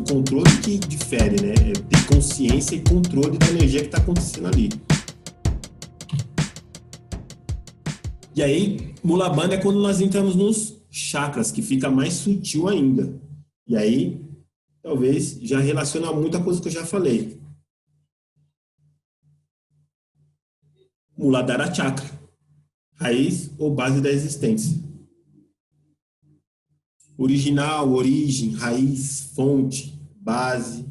controle que difere, né? É ter consciência e controle da energia que está acontecendo ali. E aí, Mula Bandha é quando nós entramos nos chakras, que fica mais sutil ainda. E aí, talvez, já relaciona muito a coisa que eu já falei. Muladhara Chakra, raiz ou base da existência. Original, origem, raiz, fonte, base.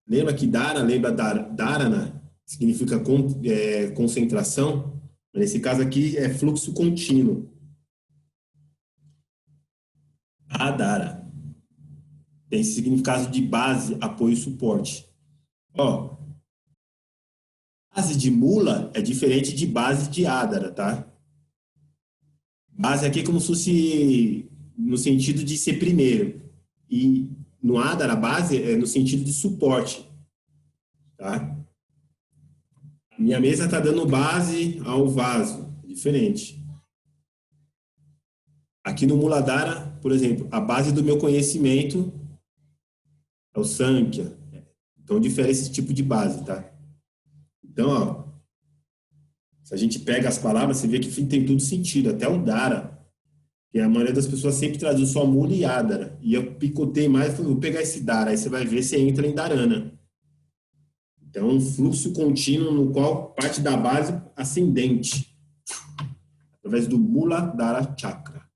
Lembra que lembra Dharana, significa concentração? Nesse caso aqui é fluxo contínuo. Adhara tem esse significado de base, apoio e suporte. Ó, base de mula é diferente de base de Adhara, tá? Base aqui é como se fosse no sentido de ser primeiro. E no Adhara, a base é no sentido de suporte, tá? Minha mesa está dando base ao vaso, diferente. Aqui no Muladhara, por exemplo, a base do meu conhecimento é o Sankhya. Então, difere esse tipo de base, tá? Então, ó, se a gente pega as palavras, você vê que tem tudo sentido, até o Dhara, que a maioria das pessoas sempre traduz só Mula e Adhara. E eu picotei mais, falei, vou pegar esse Dhara, aí você vai ver, você entra em Dharana. Então, um fluxo contínuo no qual parte da base ascendente, através do Muladhara Chakra.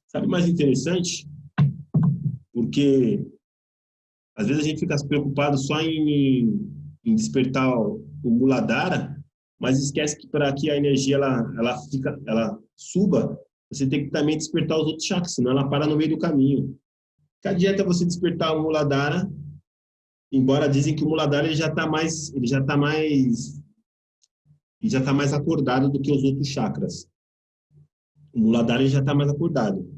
Sabe o mais interessante? Porque às vezes a gente fica preocupado só em despertar o Muladhara, mas esquece que para que a energia ela suba, você tem que também despertar os outros chakras, senão ela para no meio do caminho. Que adianta você despertar o Muladhara, embora dizem que o Muladhara ele já está mais acordado do que os outros chakras. O Muladhara ele já está mais acordado,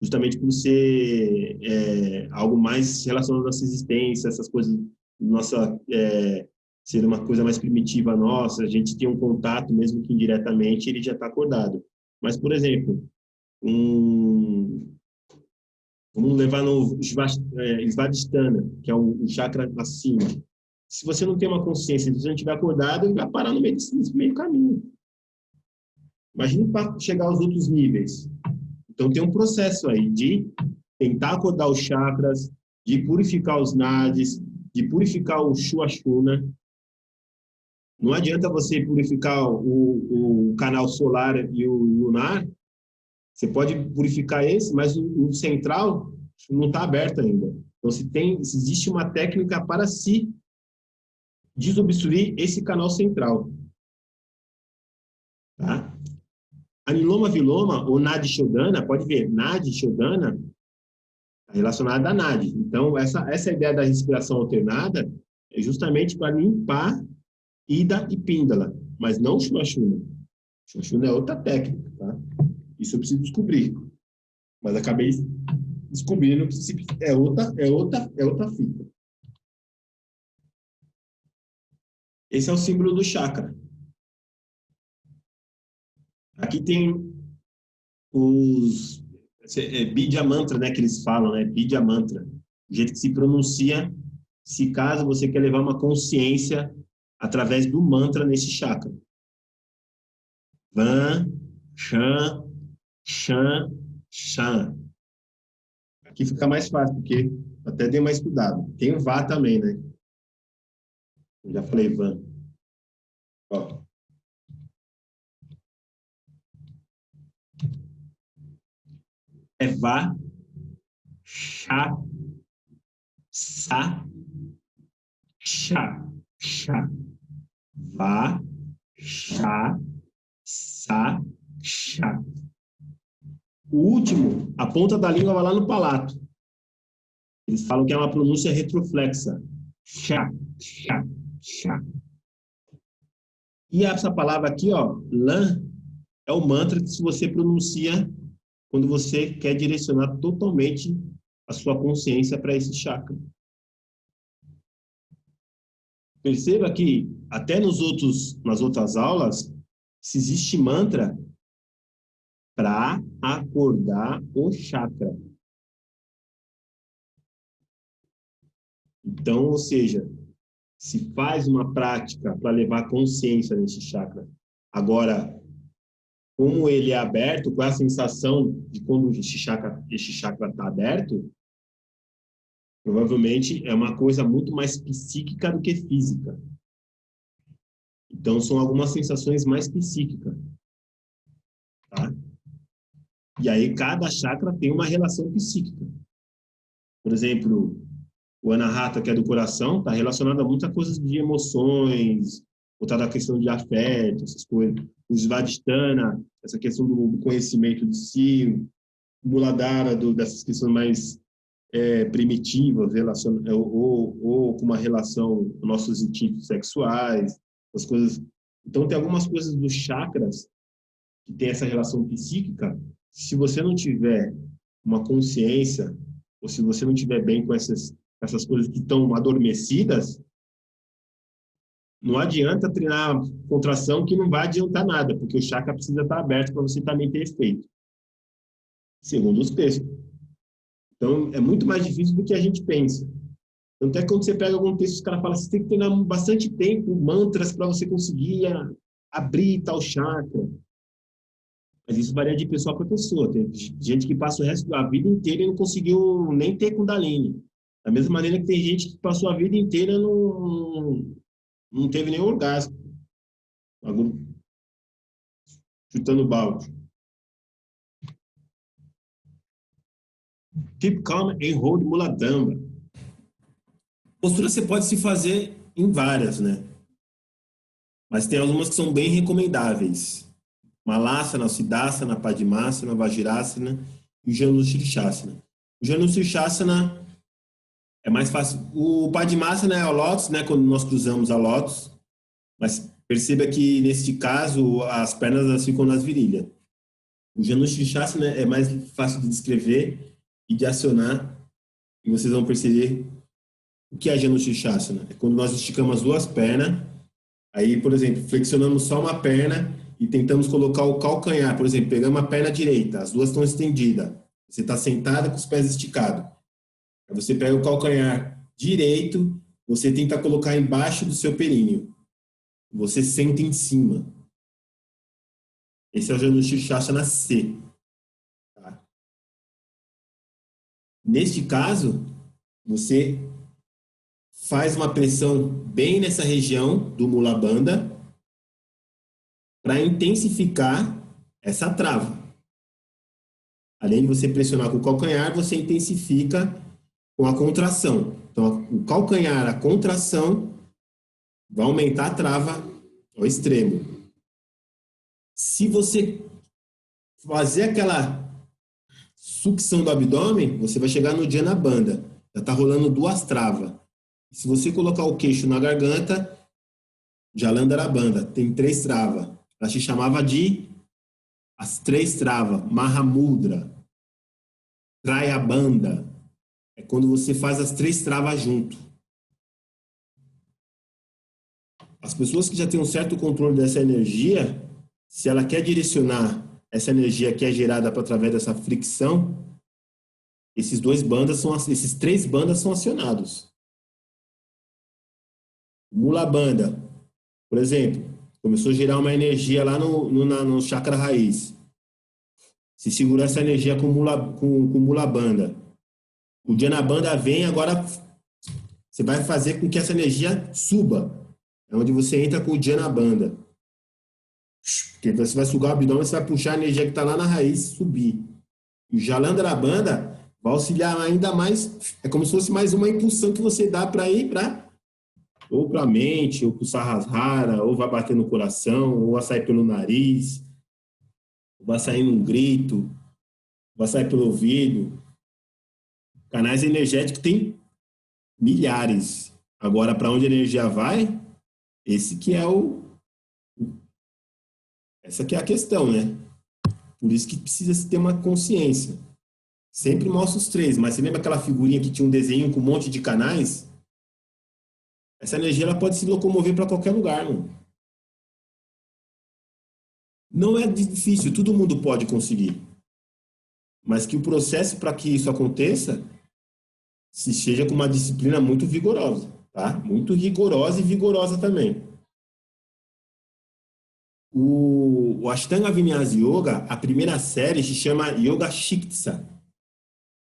justamente por ser algo mais relacionado à nossa existência, essas coisas, ser uma coisa mais primitiva nossa, a gente tem um contato, mesmo que indiretamente, ele já está acordado. Mas, por exemplo, vamos levar no Svadhisthana, que é o chakra acima. Se você não tem uma consciência, se você não estiver acordado, ele vai parar no meio desse meio caminho. Imagina para chegar aos outros níveis. Então, tem um processo aí de tentar acordar os chakras, de purificar os nadis, de purificar o Suashuna. Não adianta você purificar o canal solar e o lunar. Você pode purificar esse, mas o central não está aberto ainda. Então, se existe uma técnica para se desobstruir esse canal central. Tá? Aniloma Viloma, ou Nadi Shodhana, pode ver, Nadi Shodhana está relacionada a Nadi. Então, essa ideia da respiração alternada é justamente para limpar Ida e Pindala, mas não Suashuna. Suashuna é outra técnica, tá? Isso eu preciso descobrir. Mas acabei descobrindo que é outra fita. Esse é o símbolo do chakra. Aqui tem os Bidya Mantra, né, que eles falam, né? Bidya Mantra. O jeito que se pronuncia, se caso você quer levar uma consciência através do mantra nesse chakra. Van, Shan, Shan, Shan. Aqui fica mais fácil, porque até dei mais estudado. Tem o Vá também, né? Eu já falei Van. Ó. É Vá, Chá, Sa, Chá, Chá. Vá, Chá, Sa, Chá. O último, a ponta da língua vai lá no palato. Eles falam que é uma pronúncia retroflexa. Chá, chá, chá. E essa palavra aqui, ó, lã, é o mantra que você pronuncia quando você quer direcionar totalmente a sua consciência para esse chakra. Perceba que até nas outras aulas, se existe mantra para acordar o chakra. Então, ou seja, se faz uma prática para levar consciência nesse chakra. Agora, como ele é aberto, com a sensação de quando esse chakra está aberto, provavelmente é uma coisa muito mais psíquica do que física. Então, são algumas sensações mais psíquicas, tá? E aí, cada chakra tem uma relação psíquica. Por exemplo, o Anahata, que é do coração, está relacionado a muitas coisas de emoções, voltada à questão de afeto, essas coisas. O Svadhisthana, essa questão do conhecimento de si. O Muladhara, dessas questões mais primitivas, ou com uma relação com nossos instintos sexuais, as coisas. Então, tem algumas coisas dos chakras que tem essa relação psíquica. Se você não tiver uma consciência, ou se você não tiver bem com essas coisas que estão adormecidas, não adianta treinar contração que não vai adiantar nada, porque o chakra precisa estar aberto para você também ter efeito, segundo os textos. Então, é muito mais difícil do que a gente pensa. Tanto é que quando você pega algum texto, os caras falam que você tem que treinar bastante tempo, mantras, para você conseguir abrir tal chakra. Mas isso varia de pessoa para pessoa. Tem gente que passa o resto da vida inteira e não conseguiu nem ter Kundalini. Da mesma maneira que tem gente que passou a vida inteira e não teve nenhum orgasmo. Chutando balde. Keep calm and hold Muladhara. Postura você pode se fazer em várias, né? Mas tem algumas que são bem recomendáveis. Malasana, Siddhasana, Padmasana, Vajrasana e o Janushirishasana. O Janushirishasana é mais fácil. O Padmasana é o Lótus, né? Quando nós cruzamos a Lótus. Mas perceba que, neste caso, as pernas ficam nas virilhas. O Janushirishasana é mais fácil de descrever e de acionar. E vocês vão perceber o que é Janushirishasana. É quando nós esticamos as duas pernas. Aí, por exemplo, flexionamos só uma perna e tentamos colocar o calcanhar. Por exemplo, pegamos a perna direita, as duas estão estendidas. Você está sentada com os pés esticados. Aí você pega o calcanhar direito, você tenta colocar embaixo do seu períneo. Você senta em cima. Esse é o Janushirishasana C. Tá? Neste caso, você faz uma pressão bem nessa região do Mula Bandha para intensificar essa trava. Além de você pressionar com o calcanhar, você intensifica com a contração. Então, o calcanhar, a contração, vai aumentar a trava ao extremo. Se você fazer aquela sucção do abdômen, você vai chegar no Dhyana Bandha. Já está rolando duas travas. Se você colocar o queixo na garganta, Jalandhara Bandha, tem 3 travas. Ela se chamava de as 3 travas, Mahamudra, Trayabandha. É quando você faz as 3 travas junto. As pessoas que já têm um certo controle dessa energia, se ela quer direcionar essa energia que é gerada através dessa fricção, esses 3 bandas são acionados. Mula Bandha, por exemplo, começou a gerar uma energia lá no chakra raiz. Se segurar essa energia com Mula Bandha, o Dhyana Bandha vem, agora você vai fazer com que essa energia suba. É onde você entra com o Dhyana Bandha. Porque você vai sugar o abdômen, você vai puxar a energia que está lá na raiz subir. E o Jalandhara Bandha vai auxiliar ainda mais, é como se fosse mais uma impulsão que você dá para ir ou para a mente, ou para o Sahasrara, ou vai bater no coração, ou vai sair pelo nariz, ou vai sair num grito, vai sair pelo ouvido. Canais energéticos tem milhares. Agora, para onde a energia vai, essa que é a questão, né? Por isso que precisa se ter uma consciência. Sempre mostra os 3, mas você lembra aquela figurinha que tinha um desenho com um monte de canais? Essa energia ela pode se locomover para qualquer lugar, mano. Não é difícil, todo mundo pode conseguir. Mas que o processo para que isso aconteça se seja com uma disciplina muito vigorosa, tá? Muito rigorosa e vigorosa também. O Ashtanga Vinyasa Yoga, a primeira série se chama Yoga Shiksa,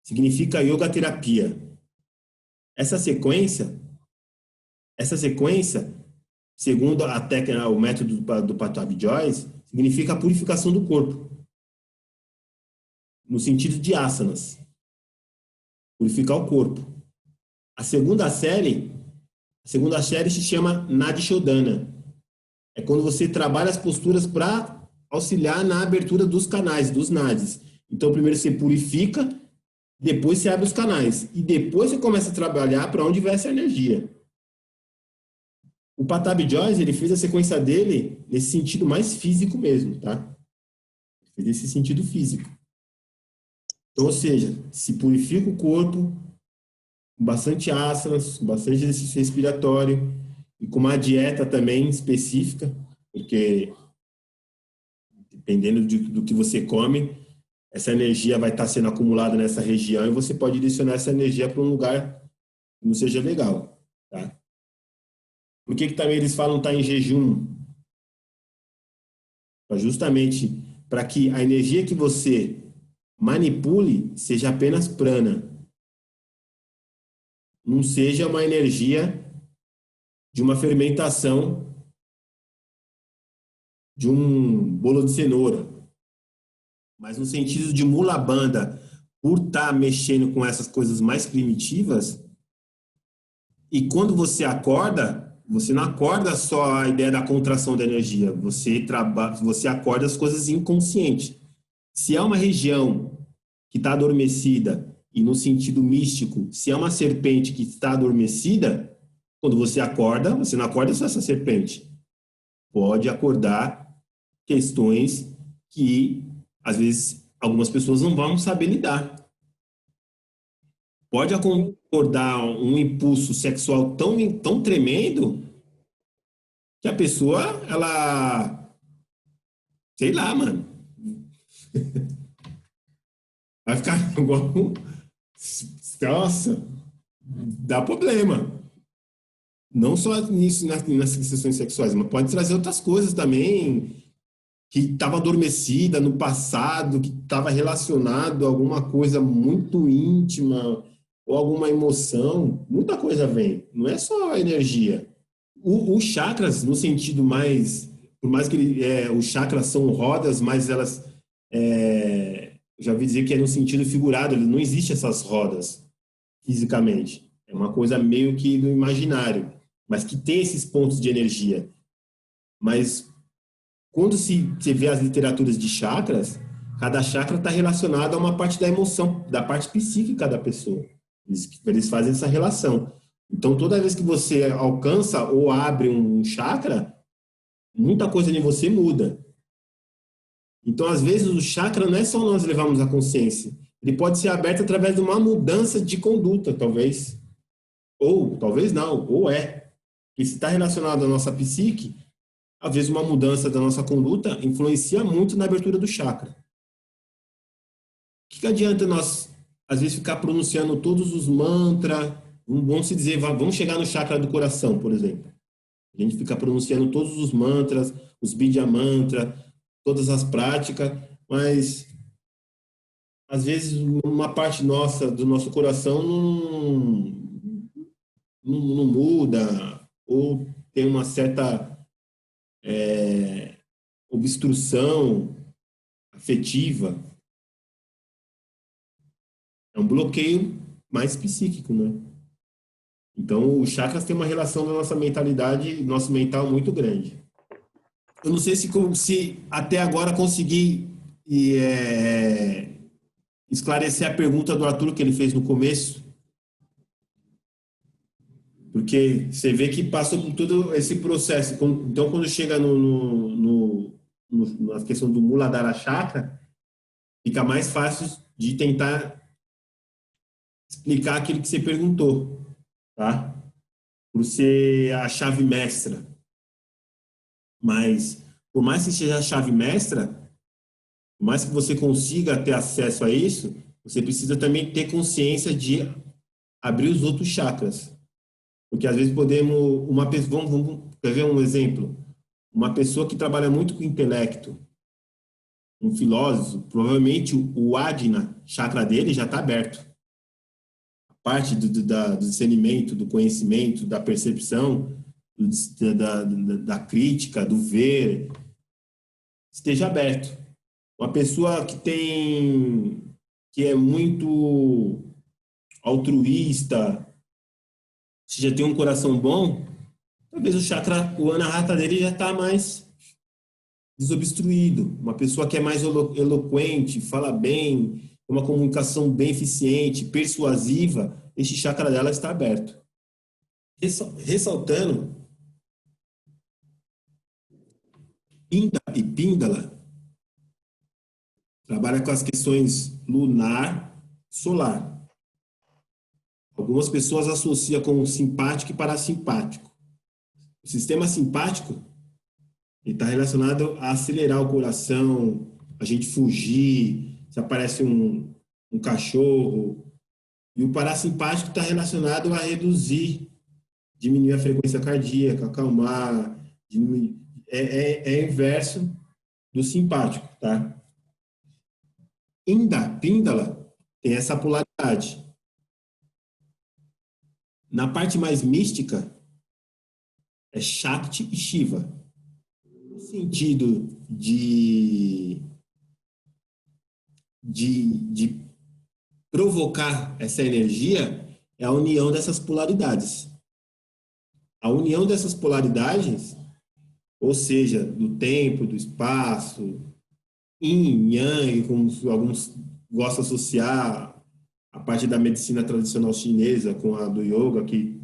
significa yoga terapia. Essa sequência, segundo a técnica, o método do Pattabhi Jois, significa a purificação do corpo, no sentido de asanas, purificar o corpo. A segunda série se chama Nadi Shodhana. É quando você trabalha as posturas para auxiliar na abertura dos canais, dos nadis. Então, primeiro você purifica, depois você abre os canais. E depois você começa a trabalhar para onde vai essa energia. O Pattabhi Jois, ele fez a sequência dele nesse sentido mais físico mesmo, tá? Fez esse sentido físico. Então, ou seja, se purifica o corpo, com bastante asanas, com bastante exercício respiratório, e com uma dieta também específica, porque dependendo do que você come, essa energia vai estar sendo acumulada nessa região e você pode direcionar essa energia para um lugar que não seja legal, tá? Por que também eles falam estar em jejum? Justamente para que a energia que você manipule seja apenas prana, não seja uma energia de uma fermentação de um bolo de cenoura, mas no sentido de mula bandha, por estar mexendo com essas coisas mais primitivas. E quando você acorda, você não acorda só a ideia da contração da energia, você acorda as coisas inconscientes. Se é uma região que está adormecida, e no sentido místico, se é uma serpente que está adormecida, quando você acorda, você não acorda só essa serpente. Pode acordar questões que, às vezes, algumas pessoas não vão saber lidar. Pode acordar um impulso sexual tão tremendo que a pessoa, ela... Sei lá, mano. Vai ficar igual... Nossa, dá problema. Não só nisso, nas questões sexuais, mas pode trazer outras coisas também, que estava adormecida no passado, que estava relacionado a alguma coisa muito íntima ou alguma emoção. Muita coisa vem, não é só a energia. Os chakras, no sentido mais... Por mais que os chakras são rodas, mas elas... já ouvi dizer que é no sentido figurado, não existe essas rodas fisicamente. É uma coisa meio que do imaginário, mas que tem esses pontos de energia. Mas quando você vê as literaturas de chakras, cada chakra está relacionado a uma parte da emoção, da parte psíquica da pessoa. Eles fazem essa relação. Então, toda vez que você alcança ou abre um chakra, muita coisa em você muda. Então, às vezes, o chakra não é só nós levarmos a consciência. Ele pode ser aberto através de uma mudança de conduta, talvez. Ou, talvez não, ou é. E se está relacionado à nossa psique, às vezes uma mudança da nossa conduta influencia muito na abertura do chakra. O que adianta nós, às vezes, ficar pronunciando todos os mantras? Vamos se dizer, vamos chegar no chakra do coração, por exemplo. A gente fica pronunciando todos os mantras, os Bidya mantra, todas as práticas, mas às vezes uma parte nossa, do nosso coração não muda, ou tem uma certa obstrução afetiva. É um bloqueio mais psíquico, né? Então, os chakras têm uma relação na nossa mentalidade, nosso mental muito grande. Eu não sei se até agora consegui esclarecer a pergunta do Arthur que ele fez no começo, porque você vê que passou por todo esse processo. Então, quando chega na questão do Muladhara Chakra, fica mais fácil de tentar explicar aquilo que você perguntou, tá? Por ser a chave mestra. Mas, por mais que seja a chave mestra, por mais que você consiga ter acesso a isso, você precisa também ter consciência de abrir os outros chakras. Porque às vezes podemos, uma pessoa, quer ver um exemplo? Uma pessoa que trabalha muito com o intelecto, um filósofo, provavelmente o Ajna, chakra dele já está aberto. A parte do discernimento, do conhecimento, da percepção, da crítica, do ver, esteja aberto. Uma pessoa que é muito altruísta, se já tem um coração bom, talvez o chakra, o anahata dele já está mais desobstruído. Uma pessoa que é mais eloquente, fala bem, uma comunicação bem eficiente, persuasiva, este chakra dela está aberto. Ressaltando, Pinda e Píndala trabalha com as questões lunar, solar. Algumas pessoas associam com o simpático e parasimpático. O sistema simpático está relacionado a acelerar o coração, a gente fugir, se aparece um cachorro. E o parasimpático está relacionado a reduzir, diminuir a frequência cardíaca, acalmar, diminuir. É inverso do simpático, tá? Inda, Píndala, tem essa polaridade. Na parte mais mística, é Shakti e Shiva. No sentido de provocar essa energia, é a união dessas polaridades. A união dessas polaridades, ou seja, do tempo, do espaço, yin, yang, como alguns gostam de associar a parte da medicina tradicional chinesa com a do yoga, que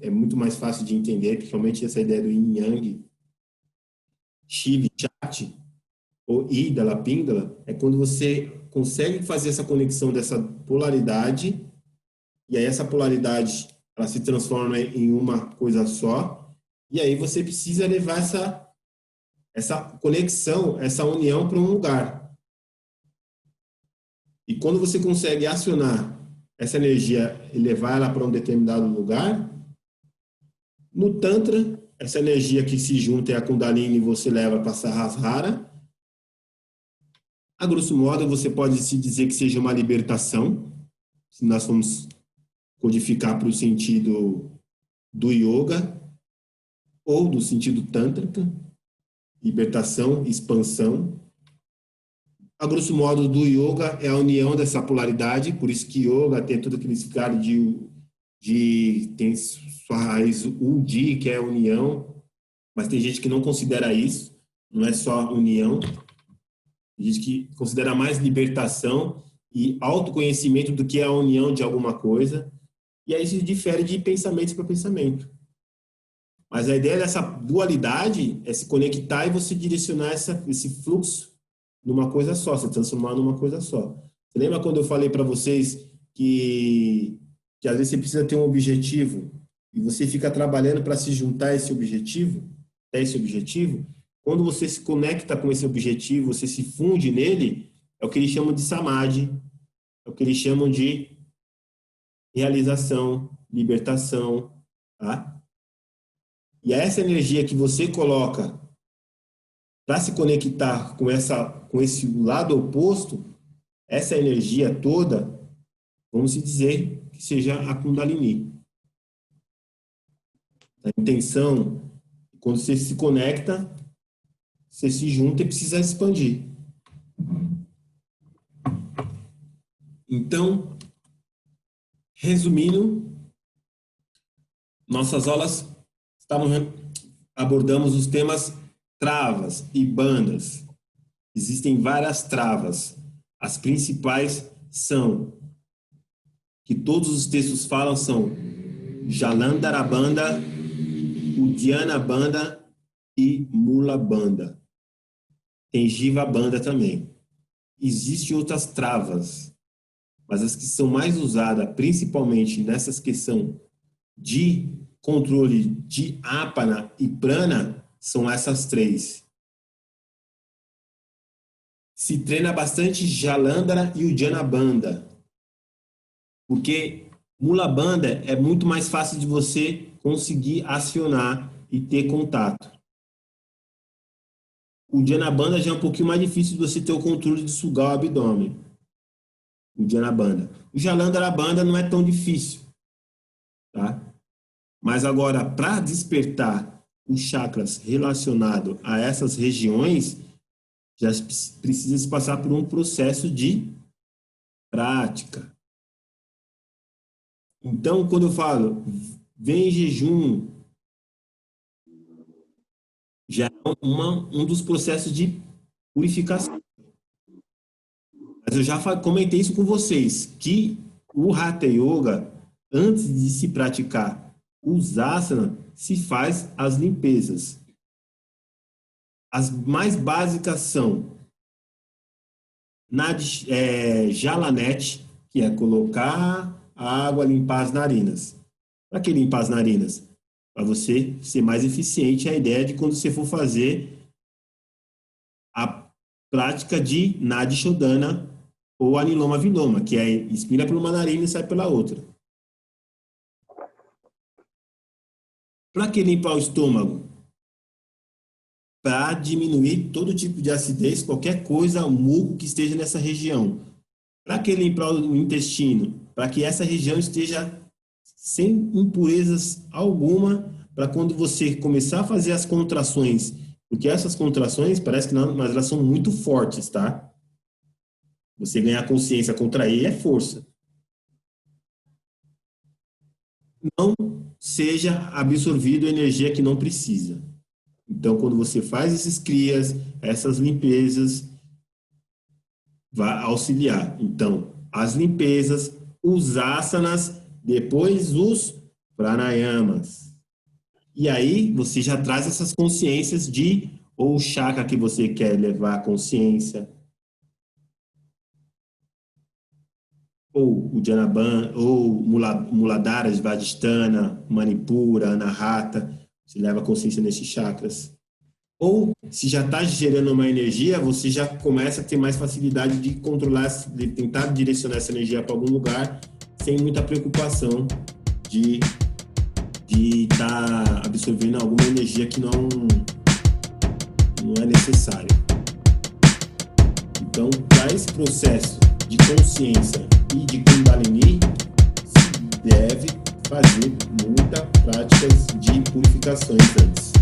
é muito mais fácil de entender, principalmente essa ideia do yin yang, Shiva e Shakti, ou Idala, Pingala, é quando você consegue fazer essa conexão dessa polaridade, e aí essa polaridade ela se transforma em uma coisa só, e aí você precisa levar essa conexão, essa união para um lugar. E quando você consegue acionar essa energia e levar ela para um determinado lugar, no Tantra, essa energia que se junta é a Kundalini, você leva para Sahasrara. A grosso modo, você pode se dizer que seja uma libertação, se nós formos codificar para o sentido do yoga ou do sentido tântrica, libertação, expansão. A grosso modo, do yoga é a união dessa polaridade, por isso que yoga tem todo aquele significado tem sua raiz Udi, que é a união, mas tem gente que não considera isso, não é só união, tem gente que considera mais libertação e autoconhecimento do que a união de alguma coisa, e aí isso difere de pensamento para pensamento. Mas a ideia dessa dualidade é se conectar e você direcionar esse fluxo numa coisa só, se transformar numa coisa só. Você lembra quando eu falei para vocês que às vezes você precisa ter um objetivo e você fica trabalhando para se juntar a esse objetivo, até esse objetivo? Quando você se conecta com esse objetivo, você se funde nele, é o que eles chamam de samadhi, é o que eles chamam de realização, libertação, tá? E é essa energia que você coloca para se conectar com esse lado oposto, essa energia toda, vamos dizer que seja a Kundalini. A intenção, quando você se conecta, você se junta e precisa expandir. Então, resumindo, nossas aulas abordamos os temas travas e bandas. Existem várias travas. As principais são, que todos os textos falam, são Jalandhara Banda, Uddiyana Banda e Mula Banda. Tem Jiva Banda também. Existem outras travas, mas as que são mais usadas, principalmente nessas questões de controle de Apana e Prana, são essas três. Se treina bastante Jalandhara e Uddiyana Banda, porque Mula Bandha é muito mais fácil de você conseguir acionar e ter contato. O Dhyana Bandha já é um pouquinho mais difícil de você ter o controle de sugar o abdômen. O Dhyana Bandha. O Jalandhara Bandha não é tão difícil, tá? Mas agora, para despertar os chakras relacionados a essas regiões, já precisa se passar por um processo de prática. Então, quando eu falo, vem em jejum, já é um dos processos de purificação. Mas eu já comentei isso com vocês, que o Hatha Yoga, antes de se praticar os asana, se faz as limpezas. As mais básicas são Jalanete, que é colocar a água, limpar as narinas. Para que limpar as narinas? Para você ser mais eficiente, a ideia de quando você for fazer a prática de Nadi Shodhana ou Aniloma Viloma, que é inspira por uma narina e sai pela outra. Para que limpar o estômago? Para diminuir todo tipo de acidez, qualquer coisa, muco que esteja nessa região. Para que limpar o intestino? Para que essa região esteja sem impurezas alguma, para quando você começar a fazer as contrações, porque essas contrações parece que não, mas elas são muito fortes, tá? Você ganhar consciência, contrair é força. Não seja absorvido energia que não precisa. Então, quando você faz esses crias, essas limpezas, vai auxiliar. Então, as limpezas, os asanas, depois os pranayamas. E aí, você já traz essas consciências de ou o chakra que você quer levar a consciência, ou o Janaban, ou Muladhara, Svadhisthana, Manipura, Anahata, você leva a consciência nesses chakras. Ou, se já está gerando uma energia, você já começa a ter mais facilidade de controlar, de tentar direcionar essa energia para algum lugar, sem muita preocupação de estar absorvendo alguma energia que não é necessária. Então, para esse processo de consciência e de Kundalini, se deve fazer muitas práticas de purificações antes.